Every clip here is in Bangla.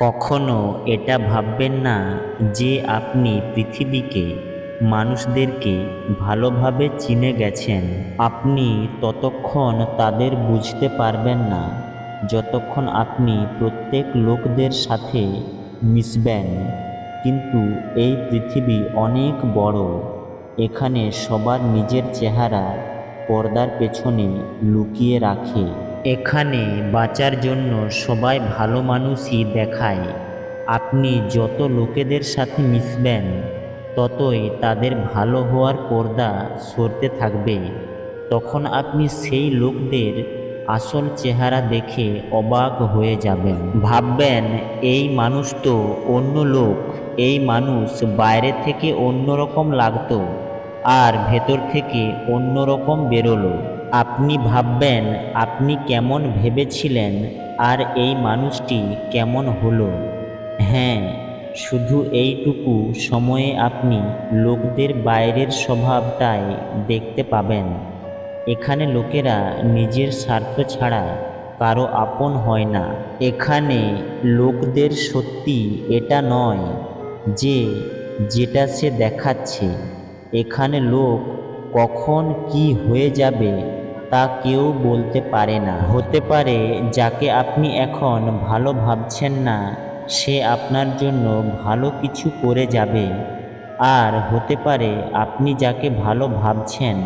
কখনো এটা ভাববেন না যে আপনি পৃথিবীকে, মানুষদেরকে ভালোভাবে চিনে গেছেন। আপনি ততক্ষণ তাদের বুঝতে পারবেন না যতক্ষণ আপনি প্রত্যেক লোকদের সাথে মিশবেন। কিন্তু এই পৃথিবী অনেক বড়। এখানে সবার নিজের চেহারা পর্দার পেছনে লুকিয়ে রাখে। এখানে বাঁচার জন্য সবাই ভালো মানুষই দেখায়। আপনি যত লোকেদের সাথে মিশবেন ততই তাদের ভালো হওয়ার পর্দা সরতে থাকবে। তখন আপনি সেই লোকদের আসল চেহারা দেখে অবাক হয়ে যাবেন। ভাববেন, এই মানুষ তো অন্য লোক। এই মানুষ বাইরে থেকে অন্যরকম লাগতো আর ভেতর থেকে অন্যরকম বেরোলো। আপনি ভাববেন আপনি কেমন ভেবেছিলেন আর এই মানুষটি কেমন হলো। হ্যাঁ, শুধু এইটুকু সময়ে আপনি লোকদের বাইরের স্বভাবটাই দেখতে পাবেন। এখানে লোকেরা নিজের স্বার্থ ছাড়া কারো আপন হয় না। এখানে লোকদের সত্যি এটা নয় যে যেটা সে দেখাচ্ছে। এখানে লোক কখন কি হয়ে যাবে তা কেউ বলতে পারে না। হতে পারে যাকে আপনি এখন ভালো ভাবছেন না সে আপনার জন্য ভালো কিছু করে যাবে, আর হতে পারে আপনি যাকে ভালো ভাবছেন,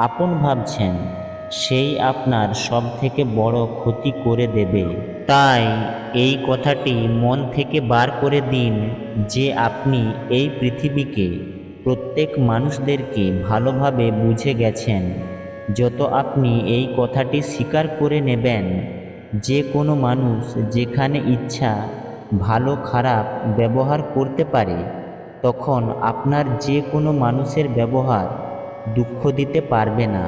আপন ভাবছেন, সেই আপনার সবথেকে বড় ক্ষতি করে দেবে। তাই এই কথাটি মন থেকে বার করে দিন যে আপনি এই পৃথিবীকে, প্রত্যেক মানুষদেরকে ভালোভাবে বুঝে গেছেন। যত আপনি এই কথাটি স্বীকার করে নেবেন যে কোনো মানুষ যেখানে ইচ্ছা ভালো খারাপ ব্যবহার করতে পারে, তখন আপনার যে কোনো মানুষের ব্যবহার দুঃখ দিতে পারবে না।